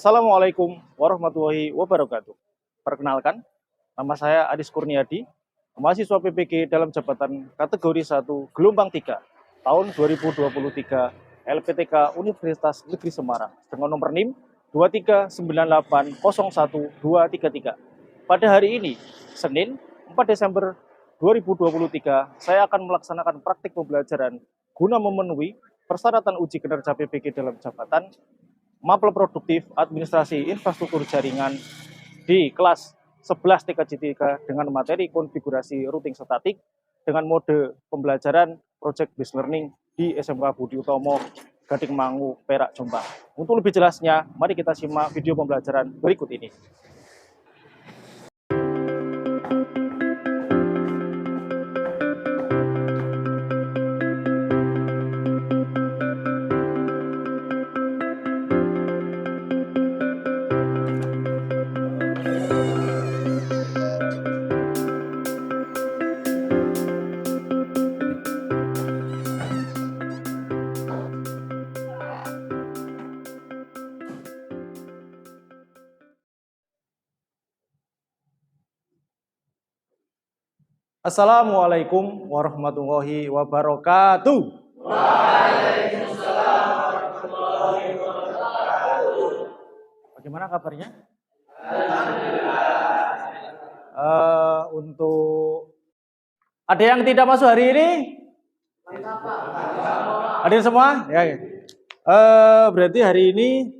Assalamualaikum warahmatullahi wabarakatuh. Perkenalkan, nama saya Adis Kurniadi, mahasiswa PPG dalam jabatan kategori 1 gelombang 3 tahun 2023 LPTK Universitas Negeri Semarang dengan nomor NIM 239801233. Pada hari ini, Senin 4 Desember 2023, saya akan melaksanakan praktik pembelajaran guna memenuhi persyaratan uji kinerja PPG dalam jabatan Mapel Produktif Administrasi Infrastruktur Jaringan di kelas 11 TKJ3 dengan materi konfigurasi routing statik dengan mode pembelajaran Project Based Learning di SMK Budi Utomo, Gading Mangu, Perak, Jombang. Untuk lebih jelasnya, mari kita simak video pembelajaran berikut ini. Assalamualaikum warahmatullahi wabarakatuh. Waalaikumsalam warahmatullahi wabarakatuh. Bagaimana kabarnya? Alhamdulillah. Untuk ada yang tidak masuk hari ini? Hadir semua? Ya. Berarti hari ini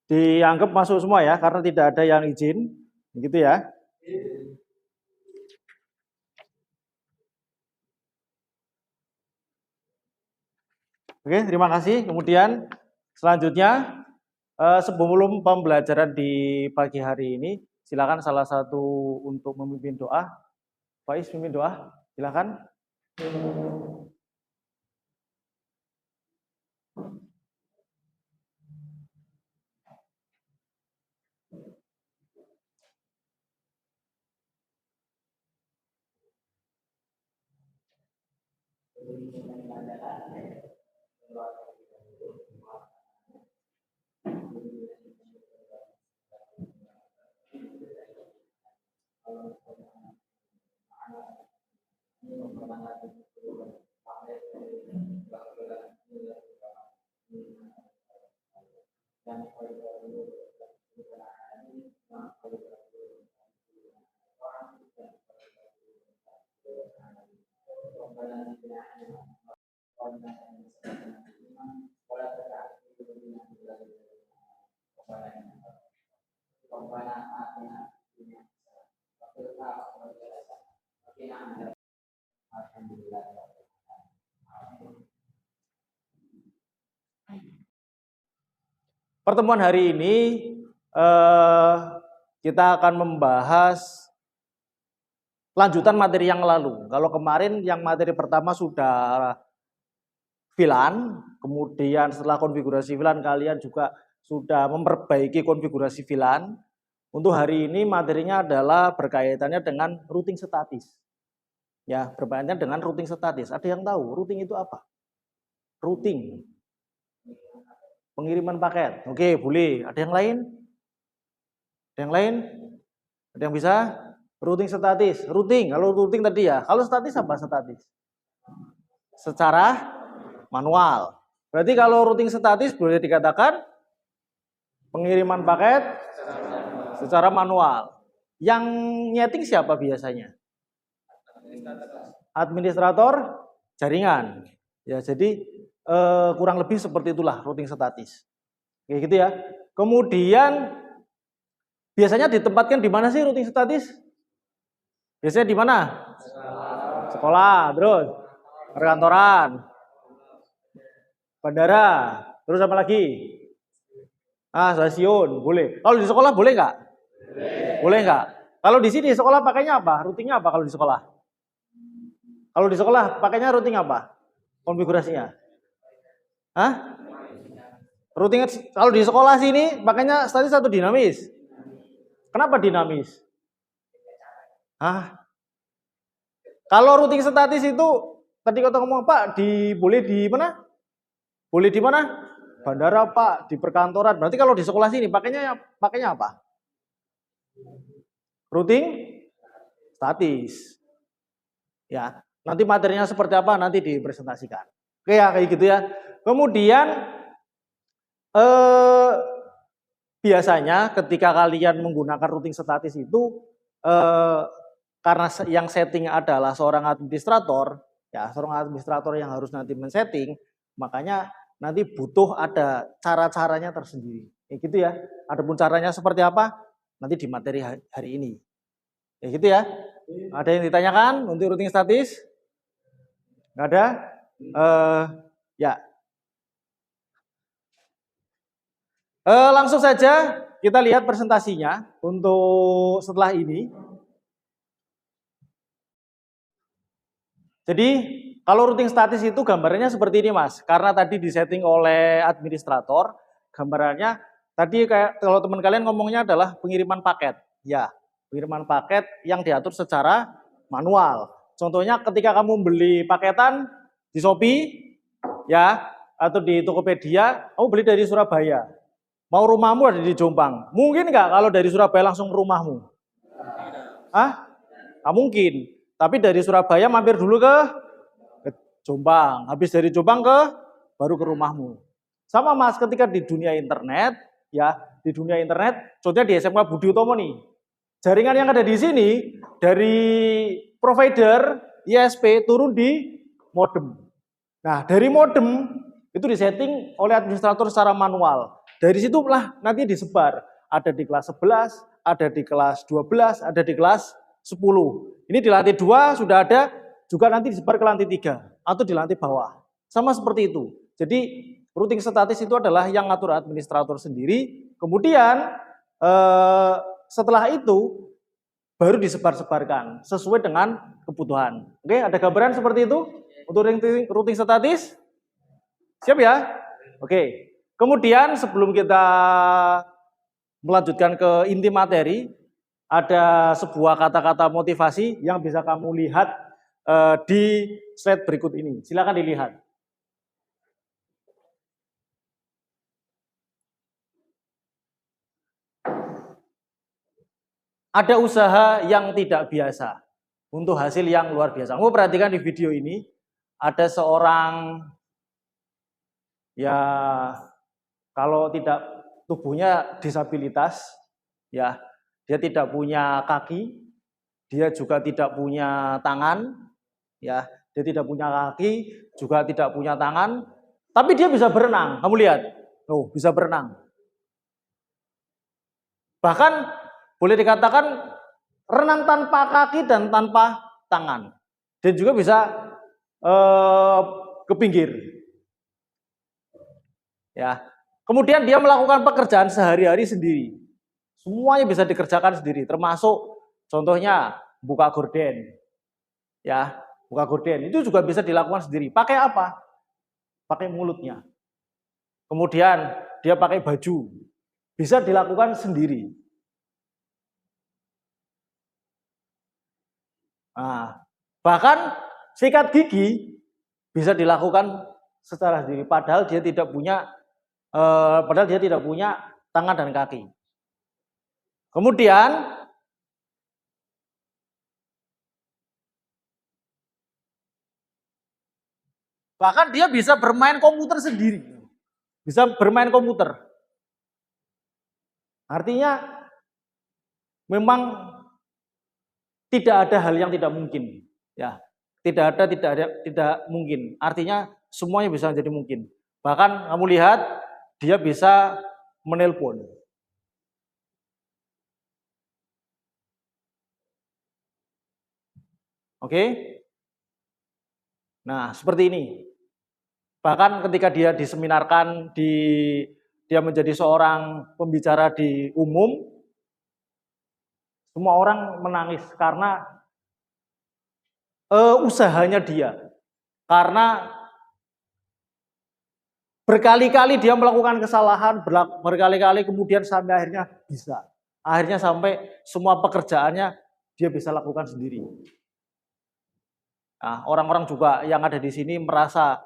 dianggap masuk semua ya, karena tidak ada yang izin, gitu ya. Oke, terima kasih. Kemudian selanjutnya sebelum pembelajaran di pagi hari ini, silakan salah satu untuk memimpin doa. Faiz, pimpin doa, silakan. Pertemuan hari ini kita akan membahas lanjutan materi yang lalu. Kalau kemarin yang materi pertama sudah VLAN, kemudian setelah konfigurasi VLAN kalian juga sudah memperbaiki konfigurasi VLAN. Untuk hari ini materinya adalah berkaitannya dengan routing statis. Ya, berkaitannya dengan routing statis. Ada yang tahu routing itu apa? Routing. Pengiriman paket. Oke, boleh. Ada yang lain? Ada yang lain? Ada yang bisa? Routing statis. Routing. Kalau routing tadi ya. Kalau statis apa statis? Secara manual. Berarti kalau routing statis boleh dikatakan pengiriman paket secara manual. Yang nyeting siapa biasanya? Administrator jaringan. Ya, jadi kurang lebih seperti itulah routing statis. Kayak gitu ya. Kemudian biasanya ditempatkan di mana sih routing statis? Biasanya di mana? Sekolah, terus perkantoran, bandara, terus apa lagi? Stasiun, boleh. Kalau di sekolah boleh nggak? Boleh nggak? Kalau di sini sekolah pakainya apa? Routingnya apa kalau di sekolah? Kalau di sekolah pakainya routing apa? Konfigurasinya? Hah? Routing kalau di sekolah sini pakainya statis atau dinamis? Kenapa dinamis? Hah? Kalau routing statis itu tadi kata ngomong Pak, boleh di mana? Boleh di mana? bandara Pak, di perkantoran. Berarti kalau di sekolah sini pakainya apa? Routing statis. Ya, nanti materinya seperti apa nanti dipresentasikan. Oke ya, kayak gitu ya. Kemudian biasanya ketika kalian menggunakan routing statis itu karena yang setting adalah seorang administrator, ya seorang administrator yang harus nanti men-setting, makanya nanti butuh ada cara-caranya tersendiri. Kayak gitu ya. Adapun caranya seperti apa? Nanti di materi hari ini. Kayak gitu ya. Ada yang ditanyakan untuk routing statis? Nggak ada? Ya. Langsung saja kita lihat presentasinya untuk setelah ini. Jadi kalau routing statis itu gambarannya seperti ini Mas. Karena tadi disetting oleh administrator, gambarannya tadi kayak kalau teman kalian ngomongnya adalah pengiriman paket. Ya, pengiriman paket yang diatur secara manual. Contohnya ketika kamu beli paketan di Shopee, ya, atau di Tokopedia, kamu beli dari Surabaya. Mau rumahmu ada di Jombang. Mungkin nggak kalau dari Surabaya langsung ke rumahmu? Hah? Nggak mungkin. Tapi dari Surabaya mampir dulu ke Jombang. Habis dari Jombang baru ke rumahmu. Sama Mas, ketika di dunia internet, ya di dunia internet, contohnya di SMK Budi Utomo nih. Jaringan yang ada di sini dari provider ISP turun di modem. Nah, dari modem itu disetting oleh administrator secara manual. Dari situlah nanti disebar. Ada di kelas 11, ada di kelas 12, ada di kelas 10. Ini di lantai 2 sudah ada, juga nanti disebar ke lantai 3 atau di lantai bawah. Sama seperti itu. Jadi routing statis itu adalah yang ngatur administrator sendiri. Kemudian setelah itu baru disebar-sebarkan sesuai dengan kebutuhan. Oke, ada gambaran seperti itu untuk routing statis? Siap ya? Oke. Kemudian sebelum kita melanjutkan ke inti materi, ada sebuah kata-kata motivasi yang bisa kamu lihat di slide berikut ini. Silakan dilihat. Ada usaha yang tidak biasa untuk hasil yang luar biasa. Kamu perhatikan di video ini, ada seorang ya kalau tidak tubuhnya disabilitas, ya dia tidak punya kaki, dia juga tidak punya tangan, ya dia tidak punya kaki, juga tidak punya tangan, tapi dia bisa berenang. Kamu lihat, bisa berenang. Bahkan boleh dikatakan renang tanpa kaki dan tanpa tangan, dan juga bisa ke pinggir. Ya, kemudian dia melakukan pekerjaan sehari-hari sendiri. Semuanya bisa dikerjakan sendiri, termasuk contohnya buka gorden. Ya, buka gorden itu juga bisa dilakukan sendiri. Pakai apa? Pakai mulutnya. Kemudian dia pakai baju. Bisa dilakukan sendiri. Nah, bahkan sikat gigi bisa dilakukan secara sendiri, padahal dia tidak punya tangan dan kaki. Kemudian bahkan dia bisa bermain komputer sendiri, bisa bermain komputer. Artinya memang tidak ada hal yang tidak mungkin, ya. Tidak mungkin. Artinya semuanya bisa jadi mungkin. Bahkan kamu lihat dia bisa menelpon. Oke? Nah, seperti ini. Bahkan ketika dia diseminarkan, dia menjadi seorang pembicara di umum, semua orang menangis karena usahanya dia. Karena berkali-kali dia melakukan kesalahan, berkali-kali kemudian sampai akhirnya bisa. Akhirnya sampai semua pekerjaannya dia bisa lakukan sendiri. Nah, orang-orang juga yang ada di sini merasa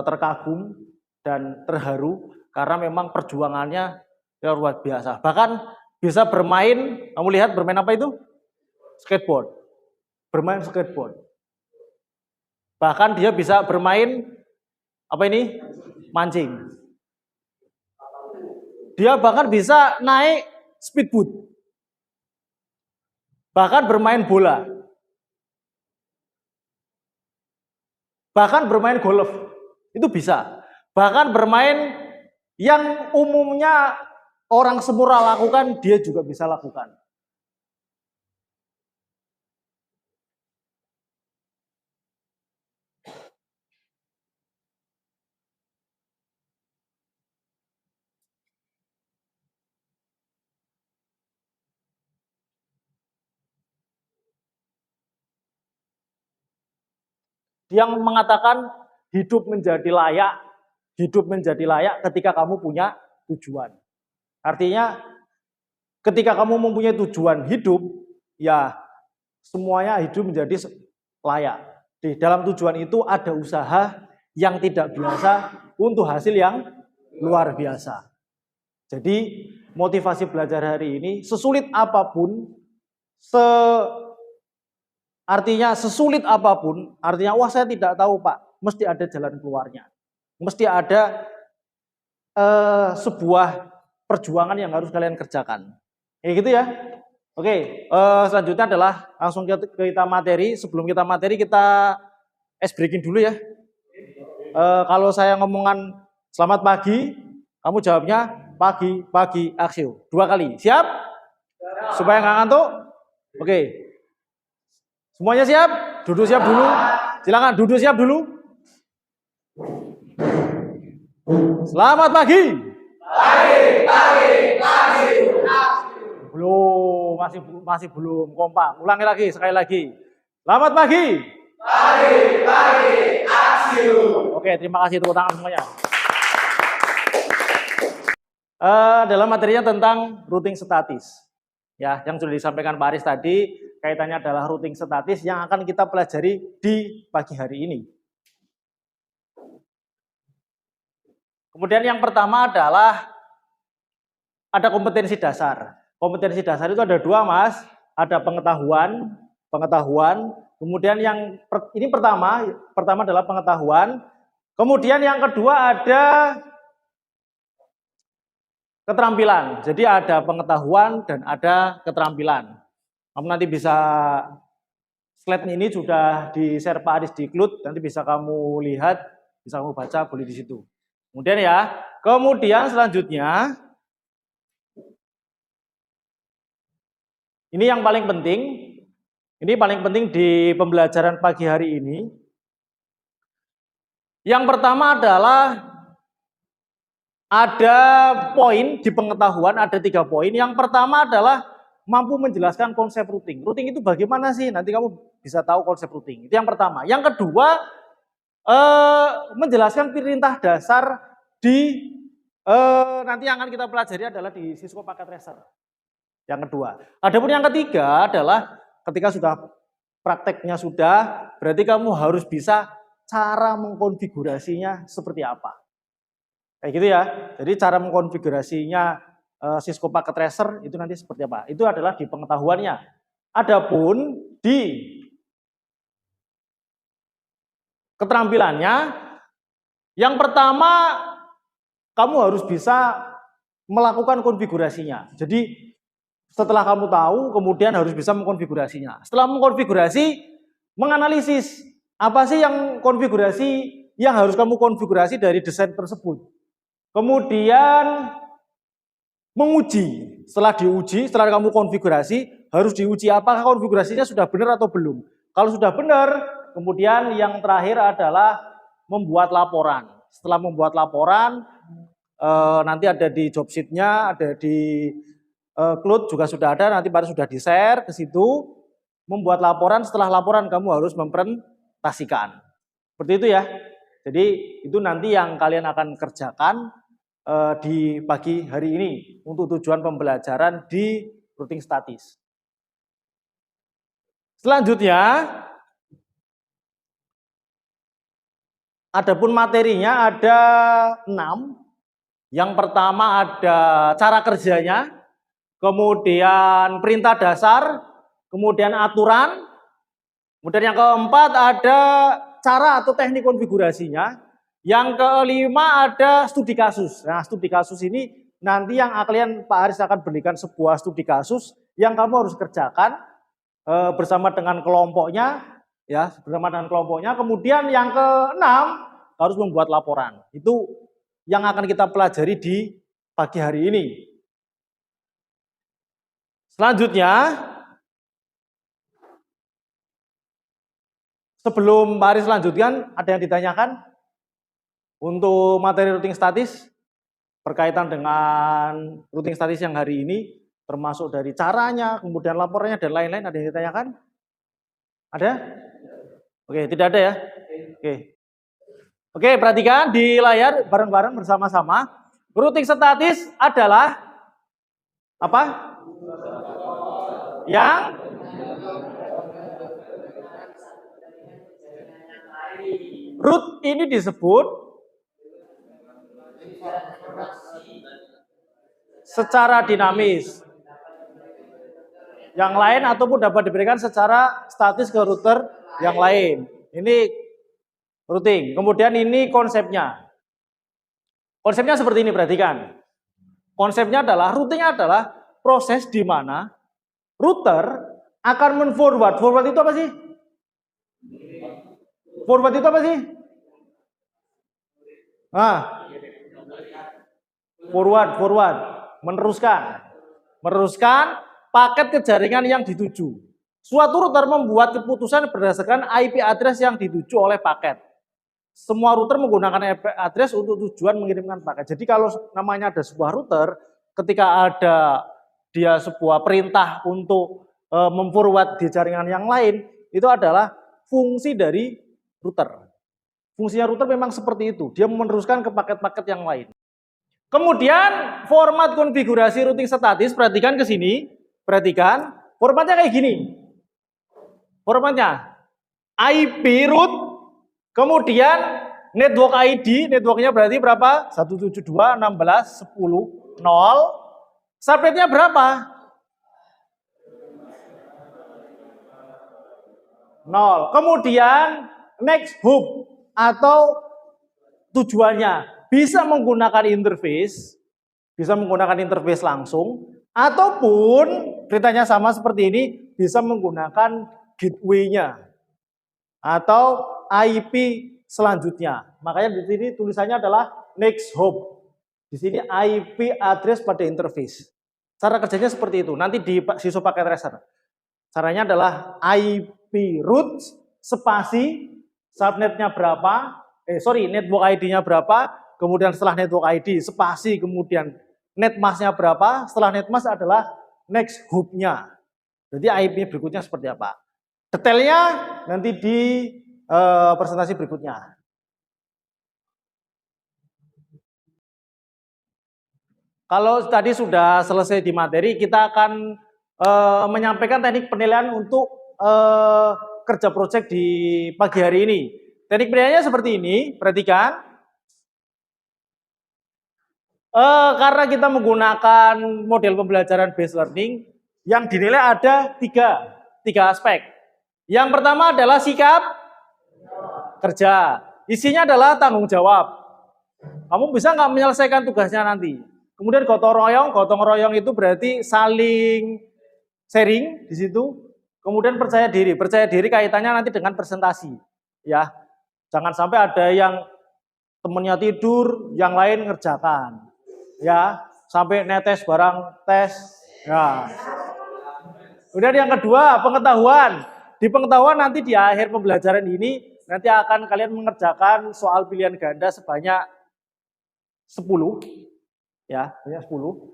terkagum dan terharu karena memang perjuangannya luar biasa. Bahkan bisa bermain, kamu lihat bermain apa itu? Skateboard. Bermain skateboard. Bahkan dia bisa bermain apa ini? Mancing. Dia bahkan bisa naik speedboat. Bahkan bermain bola. Bahkan bermain golf. Itu bisa. Bahkan bermain yang umumnya orang semua lakukan, dia juga bisa lakukan. Yang mengatakan hidup menjadi layak ketika kamu punya tujuan. Artinya ketika kamu mempunyai tujuan hidup, ya semuanya hidup menjadi layak. Di dalam tujuan itu ada usaha yang tidak biasa untuk hasil yang luar biasa. Jadi motivasi belajar hari ini sesulit apapun, artinya sesulit apapun, artinya wah saya tidak tahu Pak, mesti ada jalan keluarnya. Mesti ada sebuah perjuangan yang harus kalian kerjakan. Kayak gitu ya. Oke, selanjutnya adalah langsung kita materi. Sebelum kita materi kita ice breaking dulu ya. Kalau saya ngomongan selamat pagi, kamu jawabnya pagi, aksio. 2 kali. Siap? Supaya nggak ngantuk? Oke. Semuanya siap? Duduk siap dulu. Silakan duduk siap dulu. Selamat pagi. Pagi. Belum, masih belum kompak. Ulangi lagi, sekali lagi. Selamat pagi. Pagi, aksio. Oke, terima kasih tepuk tangan semuanya. Dalam materinya tentang routing statis. Ya, yang sudah disampaikan Pak Aris tadi, kaitannya adalah routing statis yang akan kita pelajari di pagi hari ini. Kemudian yang pertama adalah ada kompetensi dasar. Kompetensi dasar itu ada 2, Mas. Ada pengetahuan. Kemudian yang ini pertama adalah pengetahuan. Kemudian yang kedua ada keterampilan. Jadi ada pengetahuan dan ada keterampilan. Kamu nanti bisa slide ini sudah di-share Pak Aris di Cloud, nanti bisa kamu lihat, bisa kamu baca, boleh di situ. Kemudian selanjutnya ini yang paling penting. Ini paling penting di pembelajaran pagi hari ini. Yang pertama adalah ada poin di pengetahuan, ada 3 poin. Yang pertama adalah mampu menjelaskan konsep routing. Routing itu bagaimana sih? Nanti kamu bisa tahu konsep routing. Itu yang pertama. Yang kedua, menjelaskan perintah dasar di nanti yang akan kita pelajari adalah di Cisco Packet Tracer. Yang kedua. Adapun yang ketiga adalah ketika sudah prakteknya sudah, berarti kamu harus bisa cara mengkonfigurasinya seperti apa. Kayak gitu ya. Jadi cara mengkonfigurasinya Cisco Packet Tracer itu nanti seperti apa? Itu adalah di pengetahuannya. Adapun di keterampilannya, yang pertama kamu harus bisa melakukan konfigurasinya. Jadi setelah kamu tahu, kemudian harus bisa mengkonfigurasinya. Setelah mengkonfigurasi, menganalisis apa sih yang harus kamu konfigurasi dari desain tersebut. Kemudian menguji. Setelah kamu konfigurasi, harus diuji apakah konfigurasinya sudah benar atau belum. Kalau sudah benar, kemudian yang terakhir adalah membuat laporan. Setelah membuat laporan, nanti ada di job sheet-nya, ada di Cloud juga sudah ada, nanti baru sudah di-share ke situ. Membuat laporan, setelah laporan kamu harus mempresentasikan. Seperti itu ya. Jadi itu nanti yang kalian akan kerjakan di pagi hari ini untuk tujuan pembelajaran di routing statis. Selanjutnya Adapun materinya ada 6. Yang pertama ada cara kerjanya, kemudian perintah dasar, kemudian aturan, kemudian yang keempat ada cara atau teknik konfigurasinya, yang kelima ada studi kasus. Nah, studi kasus ini nanti yang kalian Pak Haris akan berikan sebuah studi kasus yang kamu harus kerjakan bersama dengan kelompoknya, ya, bersama dengan kelompoknya. Kemudian yang keenam harus membuat laporan. Itu yang akan kita pelajari di pagi hari ini. Selanjutnya, sebelum Pak Haris lanjutkan, ada yang ditanyakan untuk materi routing statis berkaitan dengan routing statis yang hari ini, termasuk dari caranya, kemudian laporannya dan lain-lain. Ada yang ditanyakan? Ada? Oke, tidak ada ya? Oke, perhatikan di layar bareng-bareng bersama-sama. Routing statis adalah apa? Yang root ini disebut secara dinamis. Yang lain ataupun dapat diberikan secara statis ke router yang lain. Ini routing. Kemudian ini konsepnya. Konsepnya seperti ini, perhatikan. Konsepnya adalah, routing adalah proses di mana router akan men-forward. Forward itu apa sih? Forward itu apa sih? Forward. Meneruskan paket ke jaringan yang dituju. Suatu router membuat keputusan berdasarkan IP address yang dituju oleh paket. Semua router menggunakan IP address untuk tujuan mengirimkan paket. Jadi kalau namanya ada sebuah router, ketika ada dia sebuah perintah untuk memforward di jaringan yang lain, itu adalah fungsi dari router. Fungsinya router memang seperti itu, dia meneruskan ke paket-paket yang lain. Kemudian format konfigurasi routing statis, perhatikan ke sini, perhatikan, formatnya kayak gini. Formatnya IP root, kemudian network ID, networknya berarti berapa? 172.16.10.0. Subnetnya berapa? 0. Kemudian next hub atau tujuannya bisa menggunakan interface, langsung, ataupun ceritanya sama seperti ini, bisa menggunakan gateway-nya atau IP selanjutnya. Makanya di sini tulisannya adalah next hop. Di sini IP address pada interface. Cara kerjanya seperti itu. Nanti di siswa paket tracer. Caranya adalah IP root spasi subnetnya berapa? Network ID-nya berapa? Kemudian setelah network ID spasi, kemudian netmask-nya berapa? Setelah netmask adalah next hop-nya. Jadi IP berikutnya seperti apa? Detailnya nanti di presentasi berikutnya. Kalau tadi sudah selesai di materi, kita akan menyampaikan teknik penilaian untuk kerja proyek di pagi hari ini. Teknik penilaiannya seperti ini, perhatikan. Karena kita menggunakan model pembelajaran based learning, yang dinilai ada tiga aspek. Yang pertama adalah sikap kerja. Isinya adalah tanggung jawab. Kamu bisa nggak menyelesaikan tugasnya nanti. Kemudian gotong royong itu berarti saling sharing di situ. Kemudian percaya diri kaitannya nanti dengan presentasi. Ya, jangan sampai ada yang temennya tidur, yang lain ngerjakan. Ya, sampai netes barang tes. Ya. Kemudian yang kedua, pengetahuan. Di pengetahuan nanti di akhir pembelajaran ini nanti akan kalian mengerjakan soal pilihan ganda sebanyak 10. Ya, banyak 10.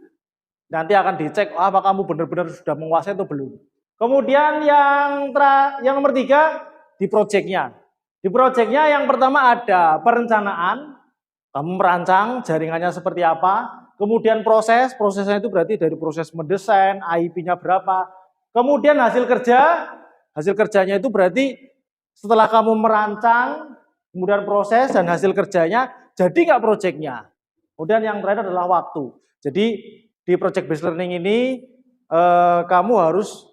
Nanti akan dicek apa kamu benar-benar sudah menguasai atau belum. Kemudian yang nomor 3 di proyeknya. Di proyeknya yang pertama ada perencanaan. Kamu merancang jaringannya seperti apa. Kemudian prosesnya itu berarti dari proses mendesain, IP-nya berapa. Kemudian hasil kerjanya itu berarti setelah kamu merancang, kemudian proses dan hasil kerjanya, jadi nggak proyeknya. Kemudian yang terakhir adalah waktu. Jadi di project based learning ini kamu harus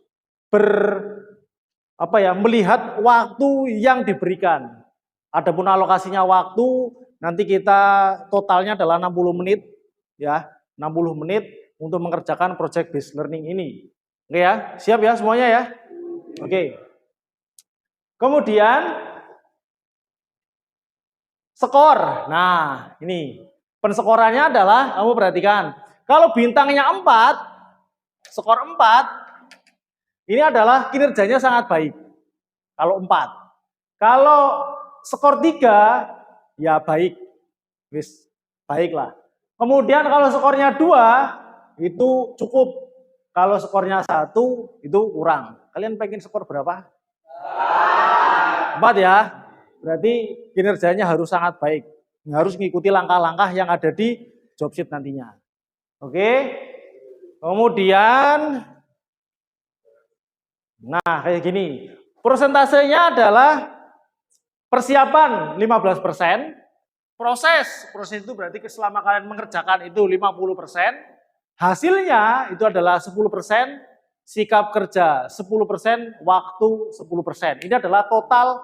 melihat waktu yang diberikan. Adapun alokasinya waktu nanti kita totalnya adalah 60 menit ya, 60 menit untuk mengerjakan project based learning ini. Oke ya, siap ya semuanya ya? Oke. Kemudian skor. Nah, ini penskorannya adalah kamu perhatikan. Kalau bintangnya 4, skor 4, ini adalah kinerjanya sangat baik. Kalau 4. Kalau skor 3, ya baik. Wis, baiklah. Kemudian kalau skornya 2, itu cukup. Kalau skornya 1, itu kurang. Kalian pengen skor berapa? 4 ya. Berarti kinerjanya harus sangat baik. Harus mengikuti langkah-langkah yang ada di job sheet nantinya. Oke. Kemudian, nah kayak gini. Persentasenya adalah persiapan 15%. Proses itu berarti selama kalian mengerjakan itu 50%. Hasilnya itu adalah 10%, sikap kerja 10%, waktu 10%. Ini adalah total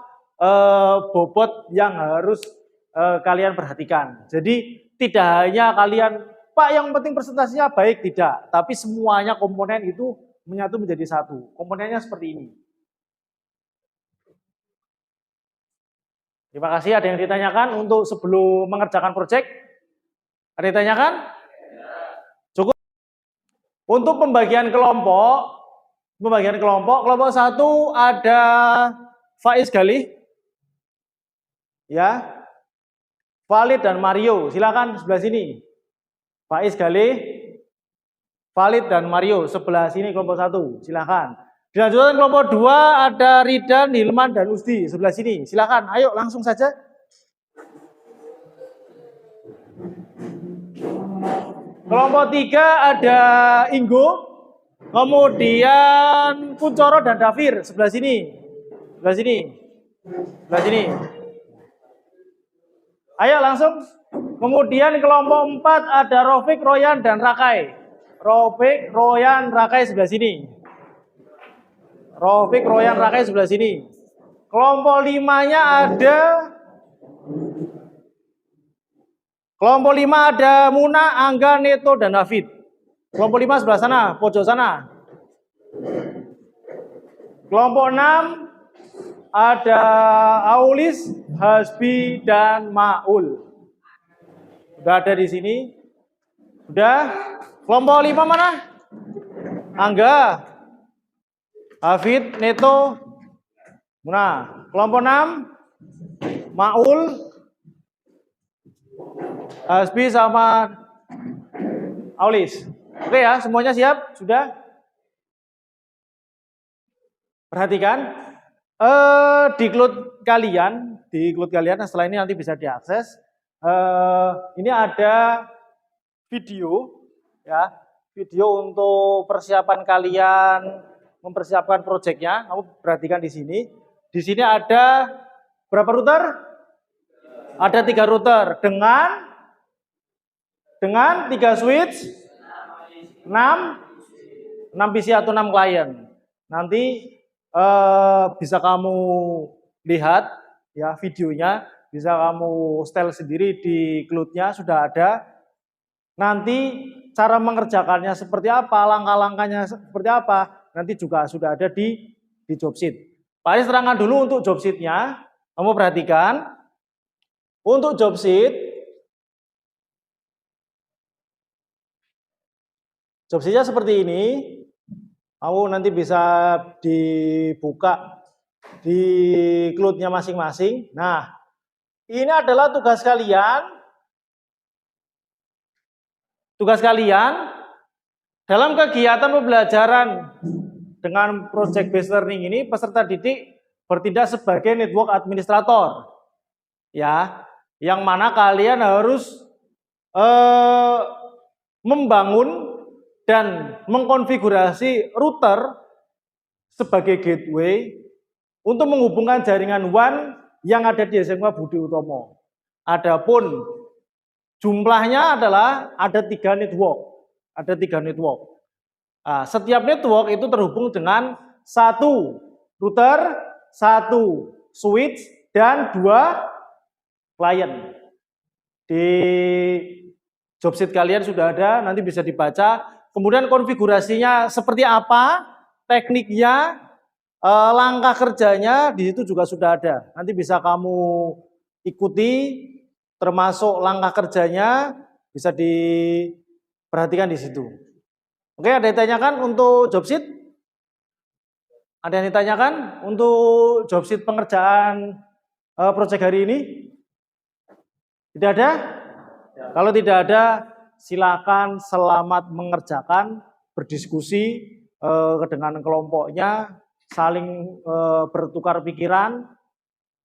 bobot yang harus kalian perhatikan. Jadi tidak hanya kalian, Pak yang penting presentasinya baik, tidak. Tapi semuanya komponen itu menyatu menjadi satu. Komponennya seperti ini. Terima kasih. Ada yang ditanyakan untuk sebelum mengerjakan proyek? Ada yang ditanyakan? Cukup. Untuk pembagian kelompok, kelompok 1 ada Faiz Galih, ya, Valid dan Mario. Silakan sebelah sini. Faiz Galih, Valid dan Mario sebelah sini kelompok 1. Silakan. Dilanjutkan kelompok 2 ada Ridan, Hilman dan Usdi sebelah sini. Silakan, ayo langsung saja. Kelompok 3 ada Inggo, kemudian Kuncoro dan Dafir sebelah sini. Sebelah sini. Sebelah sini. Ayo langsung. Kemudian kelompok 4 ada Rofik, Royan dan Rakai. Rofik, Royan, Rakai sebelah sini. Rofik, Royan, Rakai sebelah sini. Kelompok 5-nya ada Muna, Angga, Neto dan Hafid. Kelompok 5 sebelah sana, pojok sana. Kelompok 6 ada Aulis, Hasbi dan Maul. Sudah ada di sini. Sudah. Kelompok 5 mana? Angga, Hafid, Neto, Muna. Kelompok 6 Maul, Hasbi sama Aulis. Oke ya, semuanya siap? Sudah? Perhatikan. Di cloud kalian, setelah ini nanti bisa diakses. Ini ada video, ya, video untuk persiapan kalian mempersiapkan proyeknya. Kamu perhatikan di sini. Di sini ada berapa router? Ada 3 router dengan 3 switch, 6 PC atau 6 klien. Nanti bisa kamu lihat ya videonya, bisa kamu setel sendiri di cloud-nya sudah ada. Nanti cara mengerjakannya seperti apa, langkah-langkahnya seperti apa, nanti juga sudah ada di job sheet. Pak Aris terangkan dulu untuk job sheet-nya. Kamu perhatikan. Untuk job sheet, job sheet-nya seperti ini. Kamu nanti bisa dibuka di cloud-nya masing-masing. Nah, ini adalah tugas kalian. Tugas kalian dalam kegiatan pembelajaran dengan project based learning ini, peserta didik bertindak sebagai network administrator. Ya, yang mana kalian harus membangun dan mengkonfigurasi router sebagai gateway untuk menghubungkan jaringan WAN yang ada di SMA Budi Utomo. Adapun jumlahnya adalah ada 3 network. Ada 3 network. Nah, setiap network itu terhubung dengan 1 router, 1 switch, dan 2 klien. Di jobsheet kalian sudah ada, nanti bisa dibaca. Kemudian konfigurasinya seperti apa, tekniknya, langkah kerjanya di situ juga sudah ada. Nanti bisa kamu ikuti, termasuk langkah kerjanya bisa diperhatikan di situ. Oke, ada yang ditanyakan untuk job sheet? Ada yang ditanyakan untuk job sheet pengerjaan proyek hari ini? Tidak ada? Kalau tidak ada, silakan selamat mengerjakan, berdiskusi dengan kelompoknya, saling bertukar pikiran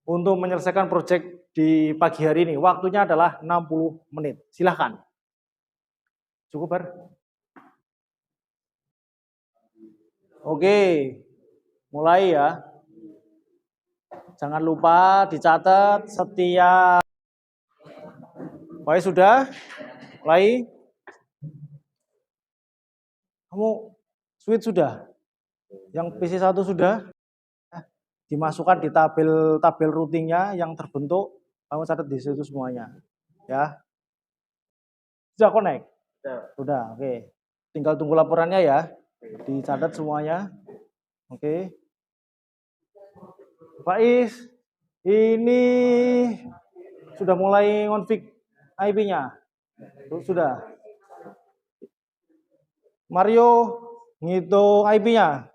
untuk menyelesaikan proyek di pagi hari ini. Waktunya adalah 60 menit. Silahkan. Cukup, Bar? Oke, mulai ya. Jangan lupa dicatat setiap. Baik, sudah? Mulai. Kamu switch sudah? Yang PC1 sudah? Dimasukkan di tabel routingnya yang terbentuk. Kamu catat di situ semuanya. Ya. Sudah connect? Sudah, oke. Tinggal tunggu laporannya ya. Dicatat semuanya. Oke. Faiz, ini sudah mulai ngonfig IP-nya? Sudah. Mario, ngitung IP-nya?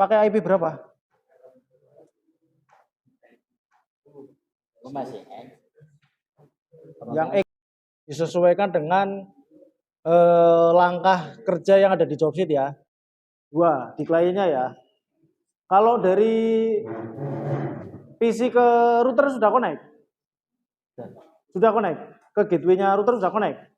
Pakai IP berapa? Yang X disesuaikan dengan langkah kerja yang ada di job sheet ya. 2 di kliennya ya. Kalau dari PC ke router sudah connect? Sudah connect? Ke gateway-nya router sudah connect?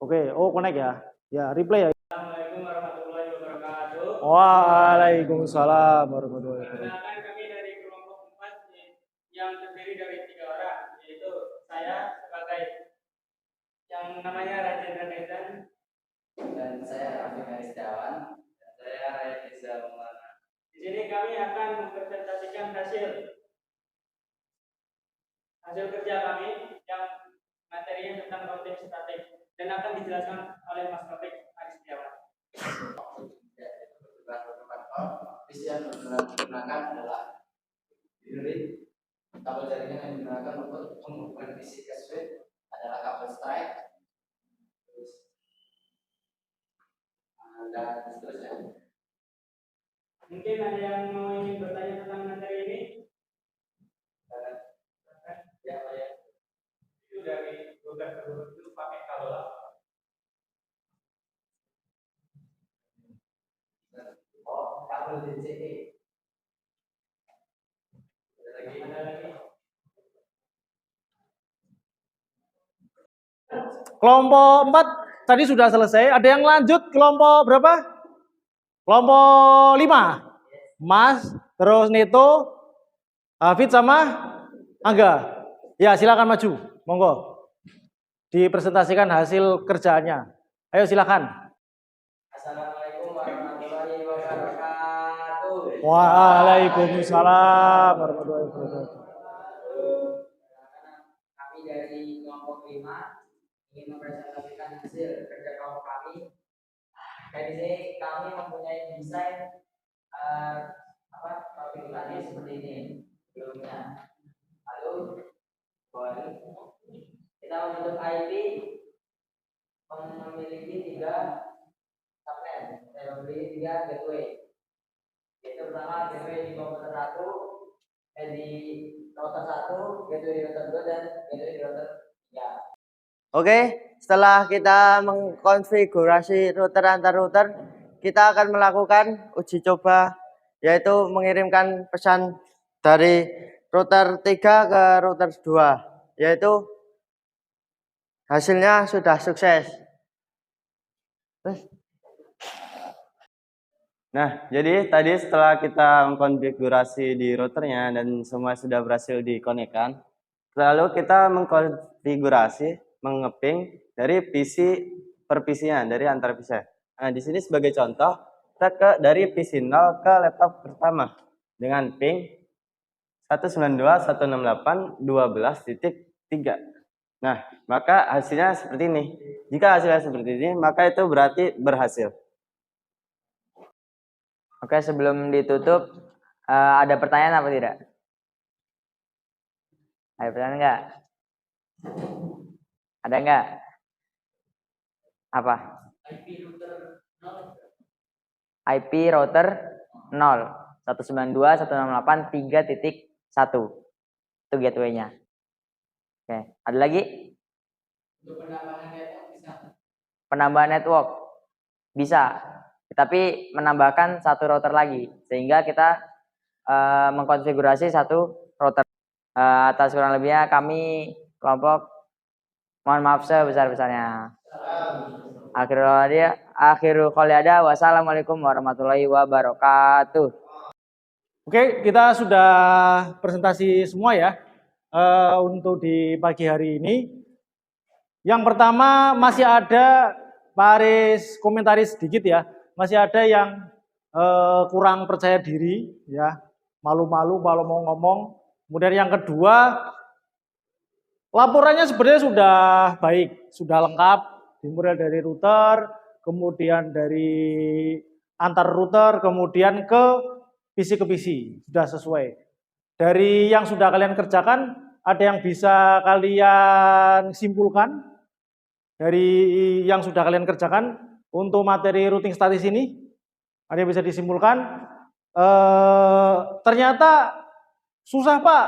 Oke, oh connect ya. Ya, replay ya. Assalamualaikum warahmatullahi wabarakatuh. Waalaikumsalam warahmatullahi wabarakatuh. Perkenalkan, kami dari kelompok 4 yang terdiri dari 3 orang, yaitu saya sebagai yang namanya Rajendra Netan, dan saya Rafi Setiawan, dan saya Reza Maulana. Di sini kami akan mempresentasikan hasil kerja kami yang materinya tentang routing statik dan akan dijelaskan oleh Mas Taufik Aris Setiawan. Visi yang digunakan adalah unit kabel jaringan yang digunakan untuk menghubungkan PC ke switch adalah kabel strike dan seterusnya. Mungkin ada yang mau ingin bertanya tentang materi ini? Ya, Pak ya. Itu dari router ke router itu pakai kabel apa? Oh, kabel DCE. Ada lagi? Kelompok 4 tadi sudah selesai. Ada yang lanjut kelompok berapa? Kelompok 5. Mas, terus Neto, Hafid sama Angga. Ya, silakan maju. Monggo. Dipresentasikan hasil kerjaannya. Ayo silakan. Assalamualaikum warahmatullahi wabarakatuh. Waalaikumsalam warahmatullahi wabarakatuh. Kami dari kelompok 5 ingin mempresentasikan hasil kerja kelompok kami. Dan di sini kami mempunyai desain topik tadi seperti ini sebelumnya. Lalu kita membentuk IP memiliki 3 subnet, memiliki 3 gateway. Yaitu pertama gateway di komputer 1, di router 1, gateway di router 2, dan gateway di router 3. Oke, setelah kita mengkonfigurasi router antar router, kita akan melakukan uji coba, yaitu mengirimkan pesan dari router 3 ke router 2, yaitu hasilnya sudah sukses. Nah, jadi tadi setelah kita mengkonfigurasi di routernya dan semua sudah berhasil dikonekkan, lalu kita mengkonfigurasi, mengeping dari PC per PC-nya, dari antar PC. Nah, di sini sebagai contoh, kita dari PC 0 ke laptop pertama dengan ping 192.168.12.3. Nah, maka hasilnya seperti ini. Jika hasilnya seperti ini, maka itu berarti berhasil. Oke, sebelum ditutup, ada pertanyaan apa tidak? Ada pertanyaan enggak? Ada enggak? Apa? IP router 0 192.168.3.1. Itu gateway-nya. Oke, ada lagi? Untuk penambahan network bisa. Penambahan network bisa, tapi menambahkan satu router lagi sehingga kita mengkonfigurasi satu router. Atas kurang lebihnya kami kelompok mohon maaf sebesar-besarnya. Akhirul qouli ada. Wassalamualaikum warahmatullahi wabarakatuh. Oke, kita sudah presentasi semua ya untuk di pagi hari ini. Yang pertama masih ada Pak Aris komentari sedikit ya, masih ada yang kurang percaya diri ya, malu-malu kalau mau ngomong. Kemudian yang kedua, laporannya sebenarnya sudah baik, sudah lengkap, dimulai dari router, kemudian dari antar router, kemudian ke PC, sudah sesuai. Dari yang sudah kalian kerjakan, ada yang bisa kalian simpulkan dari yang sudah kalian kerjakan untuk materi routing statis ini? Ada yang bisa disimpulkan? Ternyata susah Pak.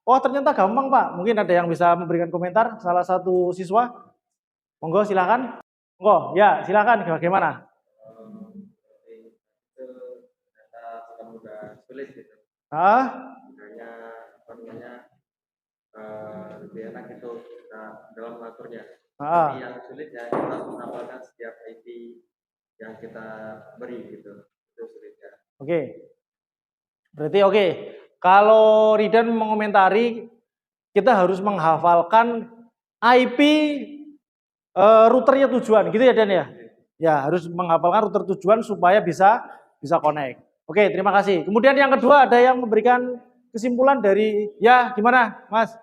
Oh ternyata gampang Pak. Mungkin ada yang bisa memberikan komentar, salah satu siswa. Monggo silakan. Monggo, ya silakan. Bagaimana? Sudah sulit gitu. Hanya apa namanya lebih enak itu dalam mengaturnya. Ah. Tapi yang sulit ya kita harus menambahkan setiap IP yang kita beri gitu. Itu sulitnya. Oke. Berarti oke. Kalau Ridan mengomentari kita harus menghafalkan IP routernya tujuan, gitu ya Dan ya? Ya, harus menghafalkan router tujuan supaya bisa connect. Oke, terima kasih. Kemudian yang kedua ada yang memberikan kesimpulan dari ya gimana, Mas?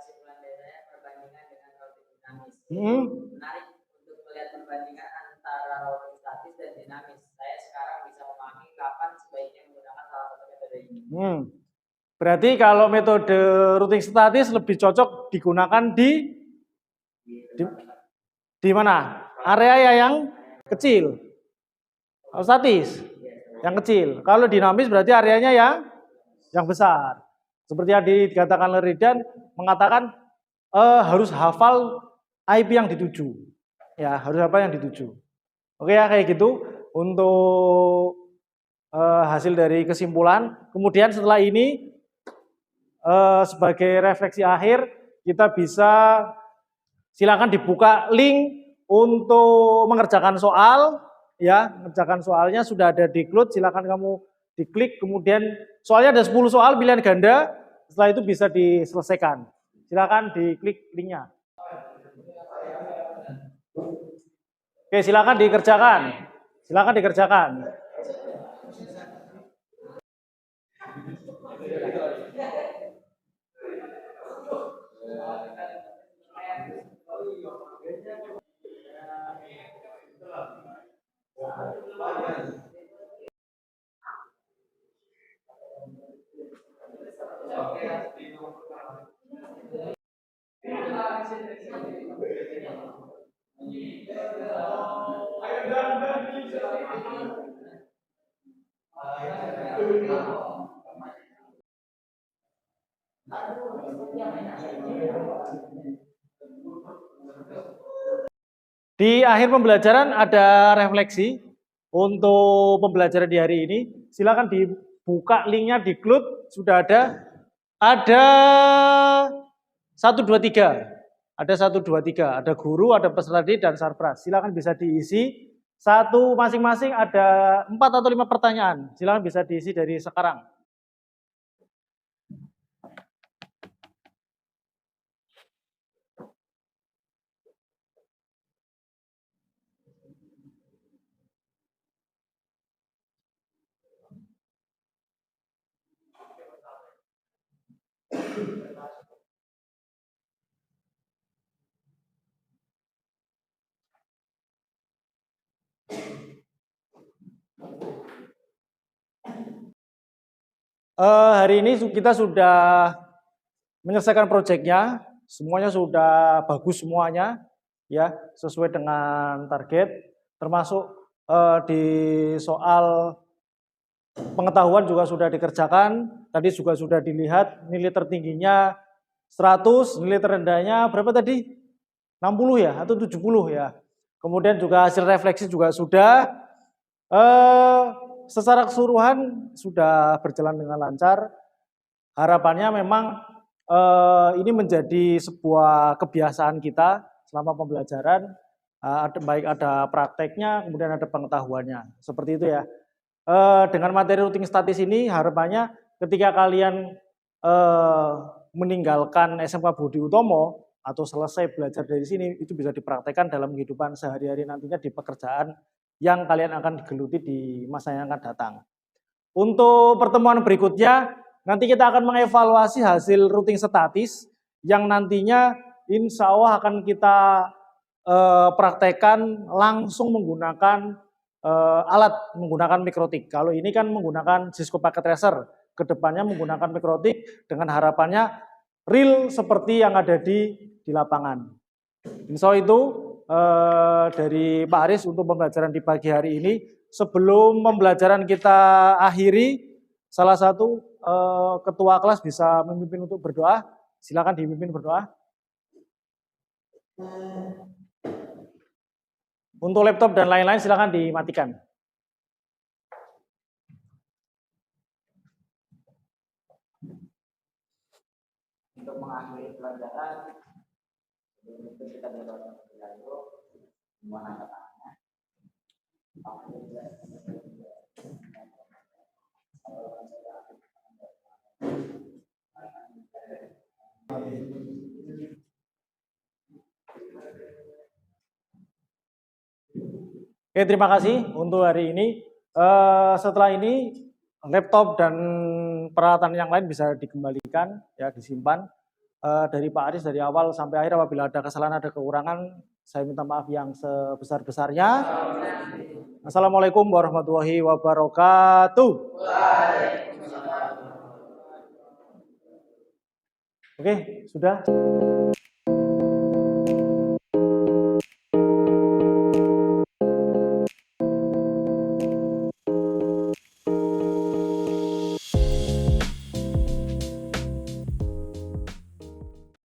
Kesimpulan dari saya perbandingan dengan routing dinamis. Menarik untuk melihat perbandingan antara routing statis dan dinamis. Saya sekarang bisa memahami kapan sebaiknya menggunakan salah satu metode ini. Berarti kalau metode routing statis lebih cocok digunakan di mana? Area yang kecil. Kalau statis yang kecil. Kalau dinamis berarti areanya yang besar. Seperti yang dikatakan Ridan mengatakan harus hafal IP yang dituju. Ya, harus hafal yang dituju. Oke ya, kayak gitu untuk hasil dari kesimpulan. Kemudian setelah ini sebagai refleksi akhir kita bisa silakan dibuka link untuk mengerjakan soal ya, mengerjakan soalnya sudah ada di Cloud, silakan kamu diklik, kemudian soalnya ada 10 soal pilihan ganda, setelah itu bisa diselesaikan. Silakan diklik linknya. Oke, silakan dikerjakan. Silakan dikerjakan. Di akhir pembelajaran ada refleksi untuk pembelajaran di hari ini. Silakan dibuka linknya di Cloud, sudah ada. Ada 1, 2, 3. Ada 1, 2, 3. Ada guru, ada peserta didik, dan sarpras. Silakan bisa diisi Satu masing-masing ada 4 atau 5 pertanyaan. Silakan bisa diisi dari sekarang. Hari ini kita sudah menyelesaikan proyeknya, semuanya sudah bagus semuanya, ya sesuai dengan target, termasuk di soal pengetahuan juga sudah dikerjakan, tadi juga sudah dilihat nilai tertingginya 100, nilai terendahnya berapa tadi? 60 ya atau 70 ya. Kemudian juga hasil refleksi juga sudah. Secara keseluruhan sudah berjalan dengan lancar. Harapannya memang ini menjadi sebuah kebiasaan kita selama pembelajaran. Baik ada prakteknya, kemudian ada pengetahuannya. Seperti itu ya. Dengan materi routing statis ini harapannya ketika kalian meninggalkan SMK Budi Utomo atau selesai belajar dari sini, itu bisa dipraktekkan dalam kehidupan sehari-hari nantinya di pekerjaan yang kalian akan geluti di masa yang akan datang. Untuk pertemuan berikutnya, nanti kita akan mengevaluasi hasil routing statis yang nantinya insya Allah akan kita praktekkan langsung menggunakan alat, menggunakan mikrotik. Kalau ini kan menggunakan Cisco Packet Tracer, kedepannya menggunakan mikrotik dengan harapannya real seperti yang ada di lapangan. Insya Allah itu dari Pak Aris untuk pembelajaran di pagi hari ini. Sebelum pembelajaran kita akhiri, salah satu ketua kelas bisa memimpin untuk berdoa. Silakan dipimpin berdoa. Untuk laptop dan lain-lain silakan dimatikan. Untuk mengakhiri pelajaran, sebelum itu kita berdoa dulu, semua angkat tangannya. Oke, terima kasih untuk hari ini. Setelah ini laptop dan peralatan yang lain bisa dikembalikan, ya disimpan. Dari Pak Aris dari awal sampai akhir apabila ada kesalahan, ada kekurangan, saya minta maaf yang sebesar-besarnya. Assalamualaikum warahmatullahi wabarakatuh. Oke, sudah.